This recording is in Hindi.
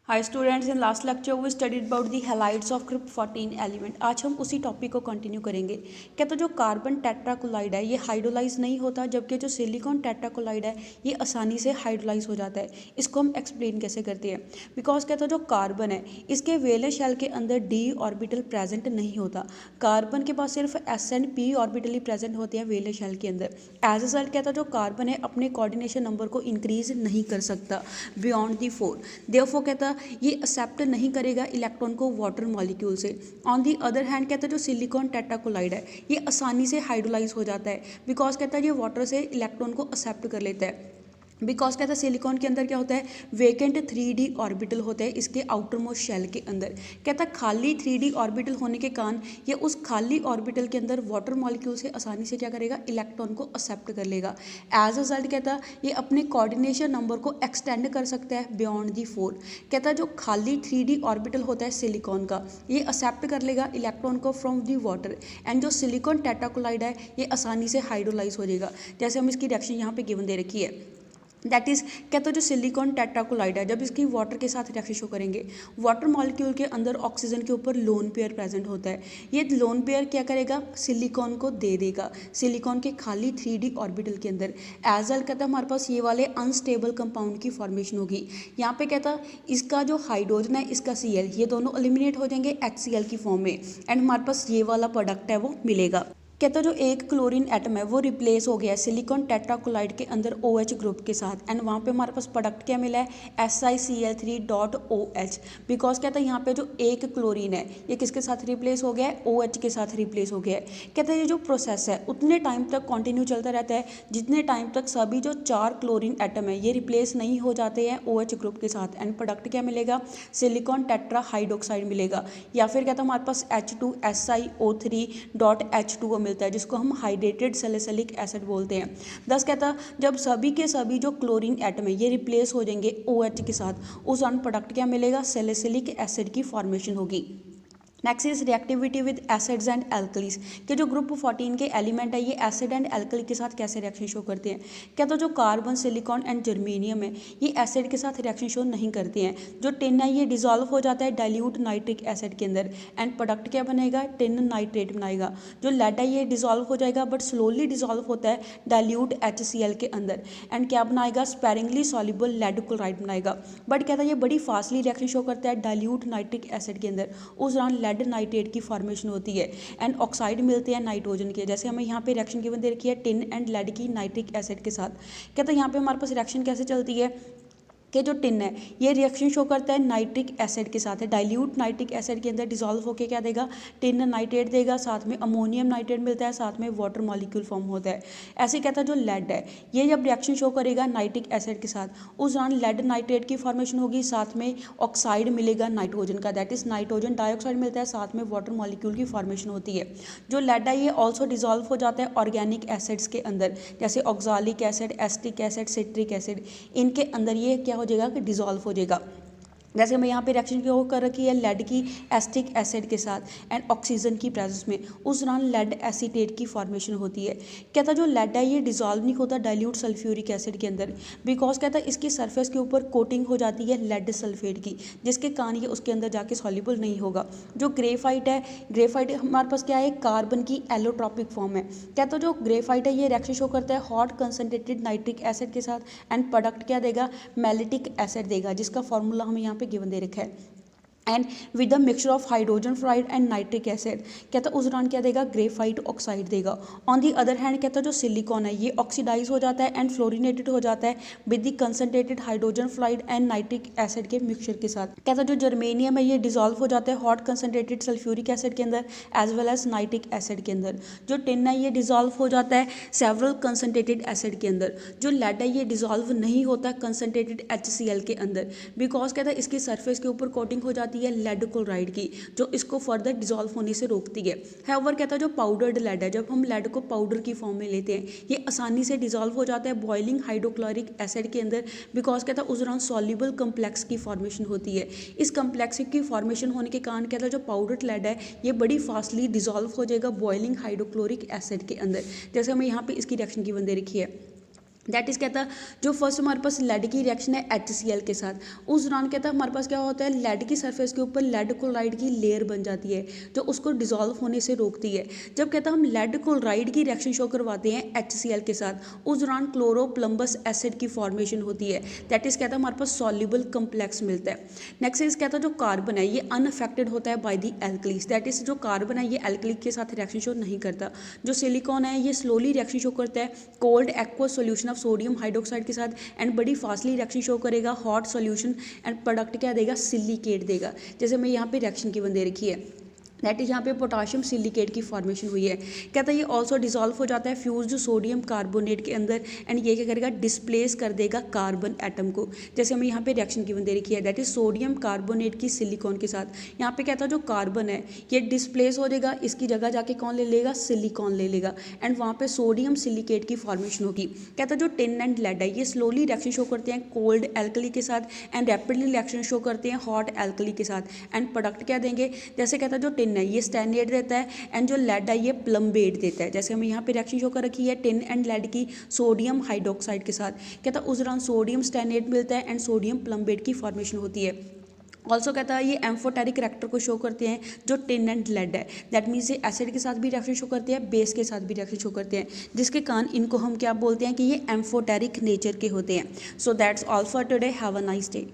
Hi students, in last lecture we studied about the halides of group 14 element. आज हम उसी टॉपिक को कंटिन्यू करेंगे। क्या तो जो कार्बन टेट्राक्लोराइड है ये हाइड्रोलाइज नहीं होता, जबकि जो सिलिकॉन टेट्राक्लोराइड है ये आसानी से हाइड्रोलाइज हो जाता है। इसको हम एक्सप्लेन कैसे करते हैं? बिकॉज क्या तो जो कार्बन है इसके वेलेंस शेल के अंदर डी ऑर्बिटल प्रेजेंट नहीं होता। कार्बन के पास सिर्फ S and P orbital he present होते हैं वेलेंस शेल के अंदर। एज अ रिजल्ट क्या था जो कार्बन है अपने कोऑर्डिनेशन नंबर को इंक्रीज नहीं कर सकता बियॉन्ड दी 4। देयरफॉर कहता ये एक्सेप्ट नहीं करेगा इलेक्ट्रॉन को वाटर मॉलिक्यूल से। ऑन दी अदर हैंड कहता है जो सिलिकॉन टेट्राक्लोराइड है ये आसानी से हाइड्रोलाइज हो जाता है, बिकॉज कहता है ये वाटर से इलेक्ट्रॉन को एक्सेप्ट कर लेता है। बिकॉज कहता है सिलिकॉन के अंदर क्या होता है, वेकेंट 3D ऑर्बिटल होता है इसके आउटर मोस्ट शेल के अंदर। कहता है खाली 3D ऑर्बिटल होने के कारण ये उस खाली ऑर्बिटल के अंदर वाटर मॉलिक्यूल से आसानी से क्या करेगा, इलेक्ट्रॉन को एक्सेप्ट कर लेगा। एज अ रिजल्ट कहता है ये अपने कोऑर्डिनेशन नंबर को एक्सटेंड कर सकता है बियॉन्ड दी 4। कहता है जो खाली 3D ऑर्बिटल होता है सिलिकॉन का ये एक्सेप्ट कर लेगा इलेक्ट्रॉन को फ्रॉम दी वाटर, एंड जो सिलिकॉन टेट्राक्लोराइड है ये आसानी से हाइड्रोलाइज हो जाएगा। जैसे हम इसकी रिएक्शन यहाँ पे गिवन दे रखी है। दैट इज़ कहते हैं जो सिलिकॉन टेट्राक्लोराइड है जब इसकी वाटर के साथ रिएक्शन शो करेंगे, वाटर मॉलिक्यूल के अंदर ऑक्सीजन के ऊपर लोन पेयर प्रेजेंट होता है। ये लोन पेयर क्या करेगा, सिलिकॉन को दे देगा सिलिकॉन के खाली 3D ऑर्बिटल के अंदर। एज वेल कहता है हमारे पास ये वाले अनस्टेबल कंपाउंड की फॉर्मेशन होगी। यहाँ पे कहता इसका जो हाइड्रोजन है इसका Cl ये दोनों एलिमिनेट हो जाएंगे HCl की फॉर्म में, एंड हमारे पास ये वाला प्रोडक्ट है वो मिलेगा। कहता जो एक क्लोरीन एटम है वो रिप्लेस हो गया है सिलिकॉन टेट्राक्लोराइड के अंदर OH ग्रुप के साथ, एंड वहाँ पे हमारे पास प्रोडक्ट क्या मिला है, SiCl3.OH। बिकॉज कहता है यहाँ पे जो एक क्लोरीन है ये किसके साथ रिप्लेस हो गया है, OH के साथ रिप्लेस हो गया है। कहता है ये जो प्रोसेस है उतने टाइम तक कंटिन्यू चलता रहता है जितने टाइम तक सभी जो 4 क्लोरीन एटम है ये रिप्लेस नहीं हो जाते हैं OH ग्रुप के साथ, एंड प्रोडक्ट क्या मिलेगा, सिलिकॉन टेट्रा हाइड्रोक्साइड मिलेगा। या फिर कहता है हमारे पास H2SiO3.H2 मिलता है जिसको हम हाइड्रेटेड सैलिसिलिक एसिड बोलते हैं। थस कहता जब सभी के सभी जो क्लोरीन एटम है ये रिप्लेस हो जाएंगे OH के साथ, उस अन प्रोडक्ट क्या मिलेगा, सैलिसिलिक एसिड की फॉर्मेशन होगी। Next is reactivity with acids and alkalis के जो ग्रुप 14 के एलिमेंट है ये एसिड एंड एल्कली के साथ कैसे रिएक्शन शो करते हैं। क्या तो जो कार्बन, सिलिकॉन एंड जर्मेनियम है ये एसिड के साथ रिएक्शन शो नहीं करते हैं। जो टिन है ये डिजॉल्व हो जाता है डाइल्यूट नाइट्रिक एसिड के अंदर, एंड प्रोडक्ट क्या बनेगा, टिन नाइट्रेट बनाएगा। जो लेड है ये डिजॉल्व हो जाएगा बट स्लोली डिजॉल्व होता है डाइल्यूट HCl के अंदर, एंड क्या बनाएगा, स्पेरिंगली सॉल्युबल लेड क्लोराइड बनाएगा। बट कहता है ये बड़ी फास्टली रिएक्शन शो करता है डाइल्यूट नाइट्रिक एसिड के अंदर, उस दौरान लेड नाइट्रेट की फॉर्मेशन होती है, एंड ऑक्साइड मिलते हैं नाइट्रोजन के। जैसे हमें यहाँ पे रिएक्शन गिवन दे रखी है टिन एंड लेड की नाइट्रिक एसिड के साथ। कहते हैं यहाँ पे हमारे पास रिएक्शन कैसे चलती है कि जो टिन है ये रिएक्शन शो करता है नाइट्रिक एसिड के साथ है, डाइल्यूट नाइट्रिक एसिड के अंदर डिजॉल्व होकर क्या देगा, टिन नाइट्रेट देगा, साथ में अमोनियम नाइट्रेट मिलता है, साथ में वाटर मॉलिक्यूल फॉर्म होता है। ऐसे कहता है जो लेड है ये जब रिएक्शन शो करेगा नाइट्रिक एसिड के साथ, उस दौरान लेड नाइट्रेट की फॉर्मेशन होगी, साथ में ऑक्साइड मिलेगा नाइट्रोजन का, दैट इज नाइट्रोजन डाइऑक्साइड मिलता है, साथ में वाटर मॉलिक्यूल की फॉर्मेशन होती है। जो लेड है ये ऑल्सो डिजॉल्व हो जाता है ऑर्गेनिक एसिड्स के अंदर, जैसे oxalic acid, acetic acid, citric acid, इनके अंदर ये क्या हो जाएगा कि डिजॉल्व हो जाएगा। जैसे हमें यहाँ पे रिएक्शन की कर रखी है लेड की एस्टिक एसिड के साथ एंड ऑक्सीजन की प्रेजेंस में, उस दौरान लेड एसीटेट की फॉर्मेशन होती है। कहता जो लेड है ये डिजॉल्व नहीं होता डाइल्यूट सल्फ्यूरिक एसिड के अंदर, बिकॉज कहता है इसकी सरफेस के ऊपर कोटिंग हो जाती है लेड सल्फेट की, जिसके कारण ये उसके अंदर जाके सॉल्युबल नहीं होगा। जो ग्रेफाइट है, ग्रेफाइट हमारे पास क्या है, कार्बन की एलोट्रॉपिक फॉर्म है। कहता जो ग्रेफाइट है ये रिएक्शन शो करता है हॉट कंसनट्रेटेड नाइट्रिक एसिड के साथ, एंड प्रोडक्ट क्या देगा, मैलिटिक एसिड देगा, जिसका फॉर्मूला हमें यहाँ पे गिवन दे रखा है, and with the mixture of hydrogen fluoride and nitric acid. कहता उस दौरान क्या देगा, ग्रेफाइट ऑक्साइड देगा। ऑन दी अदर हैंड कहता जो सिलिकॉन है ये ऑक्सीडाइज हो जाता है एंड फ्लोरिनेटेड हो जाता है with the concentrated hydrogen fluoride and nitric acid के मिक्सचर के साथ। कहता जो जर्मेनियम है ये डिजॉल्व हो जाता है हॉट कंसनट्रेटेड सल्फ्यूरिक एसिड के अंदर as well as nitric acid के अंदर। जो टिन है ये डिजॉल्व हो जाता है सेवरल कंसनट्रेटेड एसिड के अंदर। जो लेड है ये डिजॉल्व नहीं होता कंसनट्रेटेड HCl के अंदर, बिकॉज कहता है इसकी सरफेस के ऊपर कोटिंग हो जाती है लेड क्लोराइड की, जो इसको फर्दर डिजॉल्व होने से रोकती है। हाउएवर कहता है जो पाउडर्ड लेड है, जब हम लेड को पाउडर की फॉर्म में लेते हैं ये आसानी से डिजॉल्व हो जाता है बॉइलिंग हाइड्रोक्लोरिक एसिड के अंदर, बिकॉज कहता है उस दौरान सॉल्युबल कम्प्लेक्स की फॉर्मेशन होती है। इस कम्प्लेक्स की फॉर्मेशन होने के कारण कहता है जो पाउडर्ड लेड है ये बड़ी फास्टली डिजॉल्व हो जाएगा बॉइलिंग हाइड्रोक्लोरिक एसिड के अंदर। जैसे हमें यहाँ पे इसकी रिएक्शन गिवन दे रखी है, दैट इज़ कहता है जो फर्स्ट हमारे पास लेड की रिएक्शन है HCl के साथ, उस दौरान कहता है हमारे पास क्या होता है, लेड की सरफेस के ऊपर लेड क्लोराइड की लेयर बन जाती है जो उसको डिसॉल्व होने से रोकती है। जब कहता है हम लेड क्लोराइड की रिएक्शन शो करवाते हैं HCl के साथ, उस दौरान क्लोरोप्लम्बस एसिड की फॉर्मेशन होती है। दैट इज़ कहता है हमारे पास सॉल्युबल कम्प्लेक्स मिलता है। नेक्स्ट इज कहता है जो कार्बन है ये अनअफेक्टेड होता है बाय दी एल्कलीस। दैट इज जो कार्बन है ये एल्कली के साथ रिएक्शन शो नहीं करता। जो सिलिकॉन है ये स्लोली रिएक्शन शो करता है cold aqueous solution of sodium hydroxide के साथ एंड बड़ी फास्टली रिएक्शन शो करेगा हॉट सॉल्यूशन एंड प्रोडक्ट क्या देगा, सिलिकेट देगा। जैसे मैं यहाँ पे रिएक्शन की बन दे रखी है, दैट इज यहाँ पे पोटाशियम सिलिकेट की फॉर्मेशन हुई है। कहता है ये ऑल्सो डिसॉल्व हो जाता है फ्यूज्ड सोडियम कार्बोनेट के अंदर एंड ये क्या करेगा, डिस्प्लेस कर देगा कार्बन एटम को। जैसे हमें यहाँ पे रिएक्शन की बन दे रखी है, दैट इज सोडियम कार्बोनेट की सिलिकॉन के साथ। यहाँ पे कहता है जो कार्बन है ये डिस्प्लेस हो जाएगा, इसकी जगह जाके कौन ले लेगा, सिलिकॉन ले लेगा एंड वहाँ पे सोडियम सिलिकेट की फॉर्मेशन होगी। कहता है जो टिन एंड लेड है ये स्लोली रिएक्शन शो करते हैं कोल्ड एल्कली के साथ एंड रैपिडली रिएक्शन शो करते हैं हॉट एल्कली के साथ एंड प्रोडक्ट क्या देंगे। जैसे कहता है जो टिन है ये स्टैंडर्ड देता है एंड जो लेड है ये प्लम्बेट देता है। जैसे हमें यहाँ पे रिएक्शन शो कर रखी है टिन एंड लेड की सोडियम हाइड्रोक्साइड के साथ। कहता है उस दौरान सोडियम स्टैंडर्ड मिलता है एंड सोडियम प्लम्बेट की फॉर्मेशन होती है। ऑल्सो कहता है ये एम्फोटेरिक करेक्टर को शो करते हैं जो टिन एंड लेड है। दैट मीन्स ये एसिड के साथ भी रिएक्शन शो करते हैं, बेस के साथ भी रिएक्शन शो करते हैं, जिसके कारण इनको हम क्या बोलते हैं कि ये एम्फोटेरिक नेचर के होते हैं। So that's all for today, have a nice day.